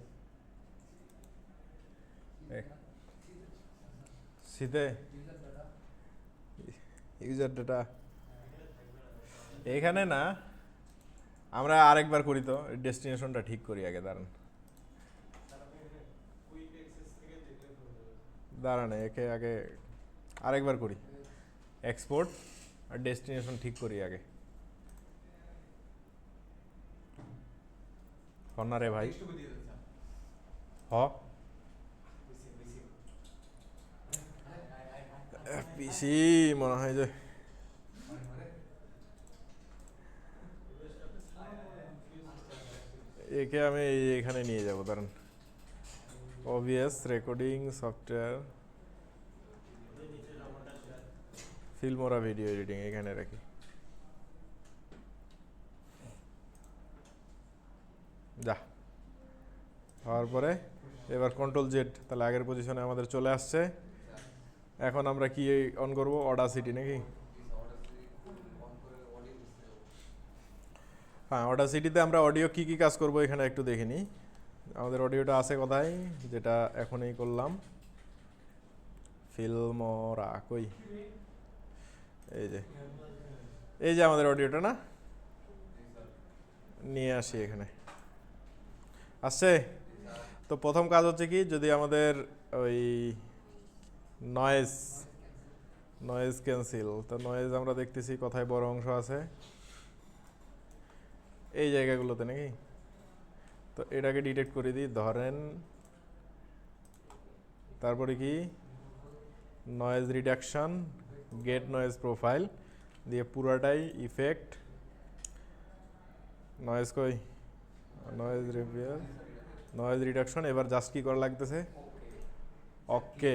A: শীতে
B: ইউজার ডাটা
A: ইউজার ডাটা এখানে না, আমরা আরেকবার করি তো, ডেস্টিনেশনটা ঠিক করি আগে। দাঁড়ান
C: স্যার আপনি এখানে কুইক অ্যাক্সেস থেকে দেখলে হয়ে যাবে।
A: দাঁড়ান, একে আগে আরেকবার করি। এক্সপোর্ট আর ডেস্টিনেশন ঠিক করি আগে। হন না রে ভাই, হ পিসি মনে হয় যে একে আমি এখানে নিয়ে যাব। দাঁড়ান, OBS recording software Filmora video editing এখানে রাখি। যা হওয়ার পরে এবার কন্ট্রোল জেড, তাহলে আগের পজিশনে আমাদের চলে আসছে। এখন আমরা কি অন করব? অডাসিটি নাকি? হ্যাঁ, অডাসিটিতে আমরা অডিও কি কি কাজ করব এখানে একটু দেখে নিই। আমাদের অডিওটা আছে কোথায়, যেটা এখনই করলাম। ফিল্মোরা কই? এই যে আমাদের অডিওটা না, নিয়ে আসি এখানে। আসছে। তো প্রথম কাজ হচ্ছে কি, যদি আমাদের ওই নয়েজ ক্যান্সেল, তো নয়েজ আমরা দেখতেছি কোথায় বড় অংশ আছে, এই জায়গাগুলোতে নাকি। তো এটাকে ডিটেক্ট করে দিই ধরেন। তারপরে কি noise reduction, get noise profile দিয়ে পুরাটাই ইফেক্ট নয়েজ কই, নয়েজ রিপেয়ার, নয়েজ রিডাকশন। এবার জাস্ট কি করা লাগতেছে, ওকে।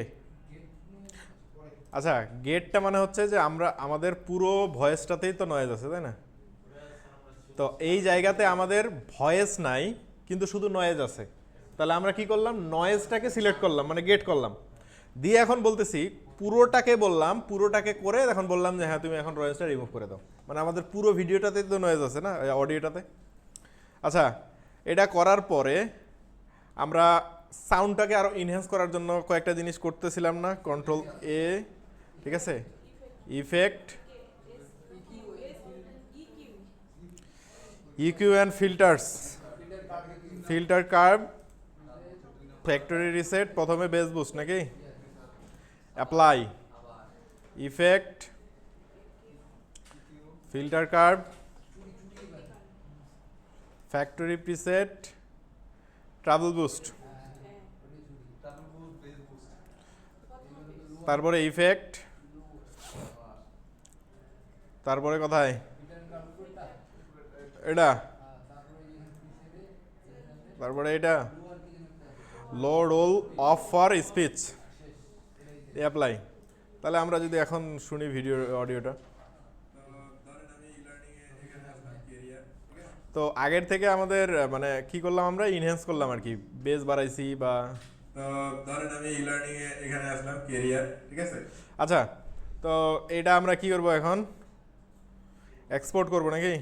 A: আচ্ছা, গেটটা মানে হচ্ছে যে আমরা আমাদের পুরো ভয়েসটাতেই তো নয়েজ আছে, তাই না? তো এই জায়গাতে আমাদের ভয়েস নাই, কিন্তু শুধু নয়েজ আছে। তাহলে আমরা কি করলাম, নয়েজটাকে সিলেক্ট করলাম, মানে গেট করলাম দিয়ে এখন বলতেছি পুরোটাকে, বললাম পুরোটাকে করে এখন বললাম যে হ্যাঁ তুমি এখন নয়েজটা রিমুভ করে দাও। মানে আমাদের পুরো ভিডিওটাতে তো নয়েজ আছে না, অডিওটাতে। আচ্ছা, এটা করার পরে আমরা সাউন্ডটাকে আরো ইনহ্যান্স করার জন্য কয়েকটা জিনিস করতেছিলাম না, কন্ট্রোল এ, ঠিক আছে, effect, EQ and filters, filter curve, factory reset, প্রথমে বেস বুস্ট নাকি, apply, effect, filter curve, factory preset, travel boost, তারপরে ইফেক্ট, তারপরে কোথায় এটা, তারপরে এটা low roll off for speech, apply. তাহলে আমরা যদি এখন শুনি ভিডিও অডিওটা,
C: ধরেন আমি লার্নিং এ এখানে আসলাম ক্যারিয়ার, ঠিক আছে?
A: তো আগের থেকে আমাদের মানে কি করলাম, আমরা ইনহ্যান্স করলাম আর কি, বেস বাড়াইছি বা।
C: তো ধরেন আমি লার্নিং এ এখানে আসলাম ক্যারিয়ার, ঠিক আছে?
A: আচ্ছা, তো এটা আমরা কি করব এখন, এক্সপোর্ট করব নাকি,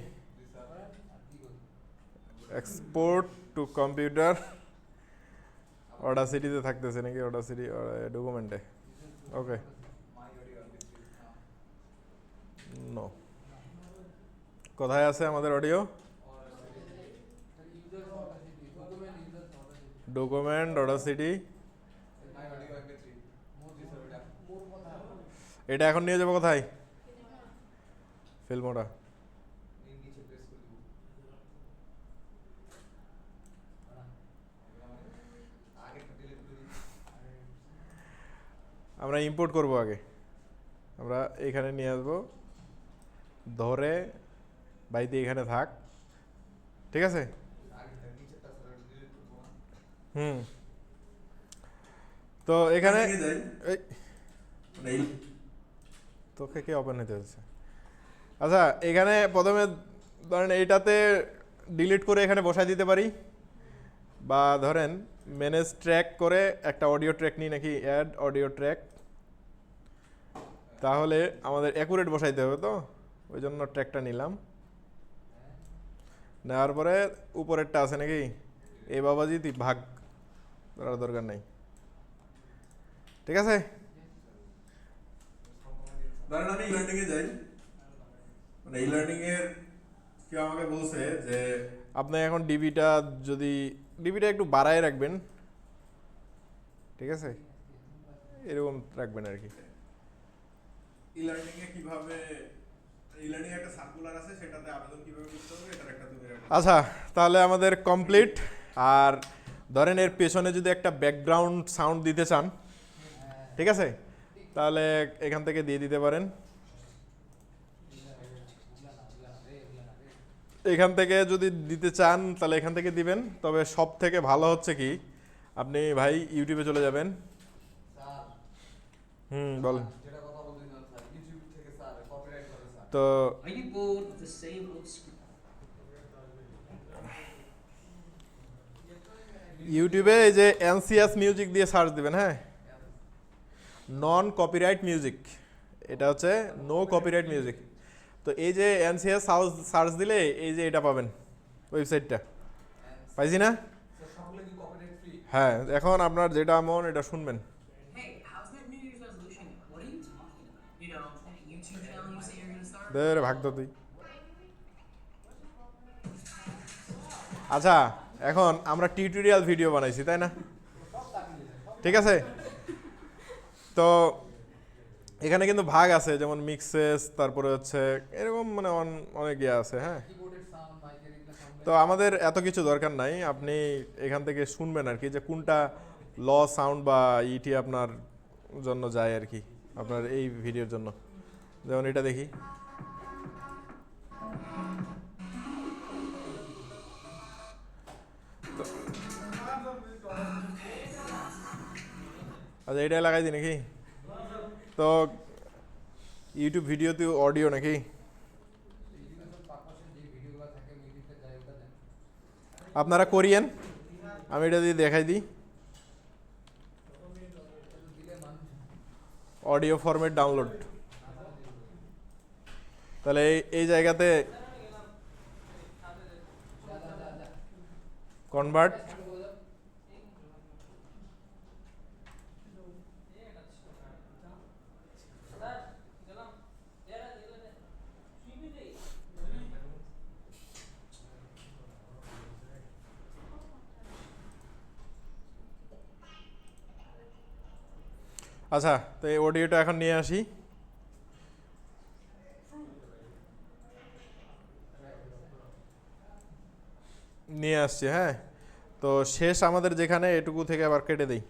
A: এক্সপোর্ট টু কম্পিউটার, অডাসিটিতে থাকতেছে নাকি, অডাসিটি ডকুমেন্টে, ওকে নো, কোথায় আছে আমাদের অডিও, ডকুমেন্ট অডাসিটি, এটা এখন নিয়ে যাবো কোথায়, ফিল্মোরা। আমরা ইম্পোর্ট করব আগে, আমরা এখানে নিয়ে আসবো, ধরে বাইতে এখানে থাক, ঠিক আছে। হুম, তো এখানে
C: যাই
A: এই
C: মানে এই
A: তোকে কে ওপেন হতে হচ্ছে। আচ্ছা, এখানে প্রথমে ধরেন এইটাতে ডিলিট করে এখানে বসাই দিতে পারি, বা ধরেন ম্যানেজ ট্র্যাক করে একটা অডিও ট্র্যাক নিই নাকি, অ্যাড অডিও ট্র্যাক, তাহলে আমাদের অ্যাকুরেট বসাইতে হবে, তো ওই জন্য ট্র্যাকটা নিলাম। নেওয়ার পরে উপরেরটা আছে নাকি, এই বাবাজি তুই ভাগ, করার দরকার নেই, ঠিক আছে।
C: ধরেন আমি লার্নিং এ যাই, মানে এই লার্নিং এর কেউ আমাকে বলছে যে
A: আপনি এখন ডিবিটা একটু বাড়ায় রাখবেন, ঠিক আছে, এরকম রাখবেন আর কি।
C: ই লার্নিং এ কিভাবে, ই লার্নিং একটা সার্কুলার আছে, সেটাতে আবেদন কিভাবে করতে হবে এটার একটা তুমি
A: আচ্ছা, তাহলে আমাদের কমপ্লিট। আর ধরেন এর পেছনে যদি একটা ব্যাকগ্রাউন্ড সাউন্ড দিতে চান, ঠিক আছে, তাহলে এখান থেকে দিয়ে দিতে পারেন। এখান থেকে যদি দিতে চান তাহলে এখান থেকে দিবেন, তবে সব থেকে ভালো হচ্ছে কি আপনি ভাই ইউটিউবে চলে যাবেন। বলেন।
B: যেটা কথা বলছিলাম স্যার, ইউটিউব থেকে স্যার কপিরাইট করে স্যার।
A: তো
D: Are you bored of the same old script?
A: ইউটিউবে এই যে এনসিএস মিউজিক দিয়ে সার্চ দিবেন, হ্যাঁ, নন কপিরাইট মিউজিক, এটা হচ্ছে নো কপিরাইট মিউজিক। তো এই যে এনসিএস সার্চ দিলে এই যে এটা পাবেন, ওয়েবসাইটটা পাইছি না।
B: স্যার সবগুলো কি কপিরাইট ফ্রি?
A: হ্যাঁ, এখন আপনার যেটা মন এটা শুনবেন।
D: Hey, how's that New Year's resolution? What are you talking about? You know, that YouTube channel you say you're gonna start?
A: দে ভাগ তো তুই। আচ্ছা, এখন আমরা টিউটোরিয়াল ভিডিও বানাইছি, তাই না, ঠিক আছে। তো এখানে কিন্তু ভাগ আছে, যেমন মিক্সেস, তারপরে হচ্ছে এরকম মানে অনেক ইয়ে আছে, হ্যাঁ।
B: কিবোর্ডের সাউন্ড, মাইকের এগুলো সাউন্ড।
A: তো আমাদের এত কিছু দরকার নাই, আপনি এখান থেকে শুনবেন আর কি, যে কোনটা ল সাউন্ড বা ইটি আপনার জন্য যায় আর কি, আপনার এই ভিডিওর জন্য। যেমন এটা দেখি, আচ্ছা এটাই লাগাই দিই নাকি। তো ইউটিউব ভিডিওতে অডিও নাকি,
B: এডুকেশন পারপাসে যে ভিডিওগুলো থাকে মিউজিকটা যায় ওটা দেন।
A: আপনারা কোরিয়ান, আমি এটা দিয়ে দেখাই দিই।
B: দিলে মানুষ
A: অডিও ফরম্যাট ডাউনলোড, তাহলে এই জায়গাতে
B: যা যা যা যা
A: কনভার্ট,
B: সামনে বলে দাও।
A: আচ্ছা, তো এই অডিওটা এখন নিয়ে আসি। নিয়ে আসছি, হ্যাঁ। তো শেষ আমাদের যেখানে, এটুকু থেকে আবার কেটে দিই।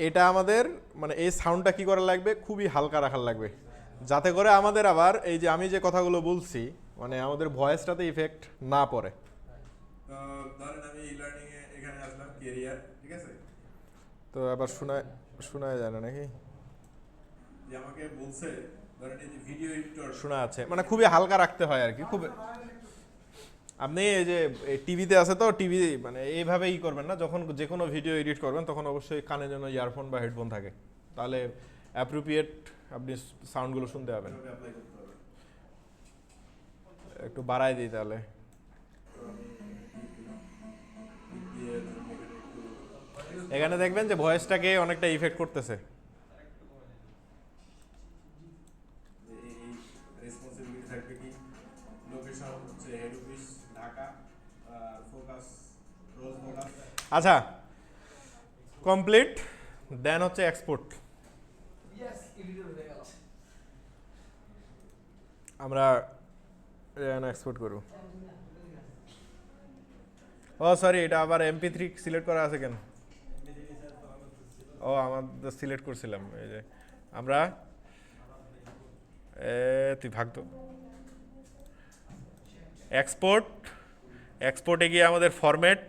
A: এটা আমাদের মানে এই সাউন্ডটা কি করা লাগবে, খুবই হালকা রাখার লাগবে, যাতে করে আমাদের আবার এই যে আমি যে কথাগুলো বলছি মানে আমাদের ভয়েসটাতে ইফেক্ট না পড়ে।
C: তো ধরেন আমি ই লার্নিং এ এখানে আসলাম, ক্যারিয়ার, ঠিক আছে।
A: তো আবার শোনা যায় না নাকি,
C: যে আমাকে বলছে ধরেন এই যে ভিডিও এডিটর,
A: শোনা আছে, মানে খুবই হালকা রাখতে হয় আর কি। খুব আপনি এই যে টিভিতে আছে তো, টিভি মানে এইভাবেই করবেন না, যখন যে কোনো ভিডিও এডিট করবেন তখন অবশ্যই কানে যেন ইয়ারফোন বা হেডফোন থাকে, তাহলে অ্যাপ্রোপ্রিয়েট আপনি সাউন্ডগুলো শুনতে পাবেন।
C: কিভাবে অ্যাপ্লাই করতে হবে।
A: একটু বাড়াই দিই তাহলে।
C: তো আমি দিয়ে এখানে একটু
A: এখানে দেখবেন যে ভয়েসটাকে অনেকটা ইফেক্ট করতেছে।
C: এই রেসপন্সিবিলিটি থাকবে কি, লোকেশন হচ্ছে হেড অফিস ঢাকা, আর ফোকাস রোল ফোকাস।
A: আচ্ছা, কমপ্লিট, দেন হচ্ছে এক্সপোর্ট।
B: ইয়েস, এডিটর হয়ে গেল।
A: আমরা এক্সপোর্ট করব। ও সরি, এটা আবার MP3 সিলেক্ট করা আছে কেন? ও আমার সিলেক্ট করছিলাম, এই যে আমরা তুই ভাগতো এক্সপোর্টে গিয়ে আমাদের ফরম্যাট,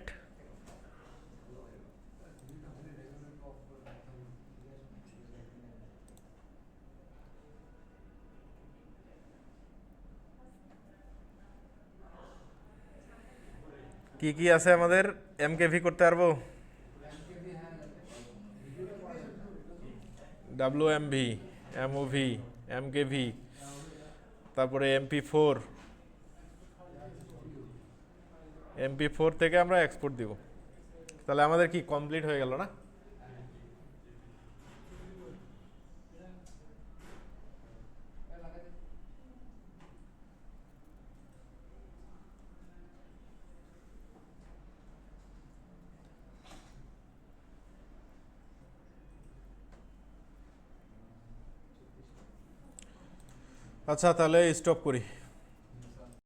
A: কি কি আছে আমাদের, MKV করতে পারবো, WMV, MOV, MKV, তারপরে MP4 থেকে আমরা এক্সপোর্ট দিব। তাহলে আমাদের কি কমপ্লিট হয়ে গেল না? আচ্ছা তাহলে স্টপ করি।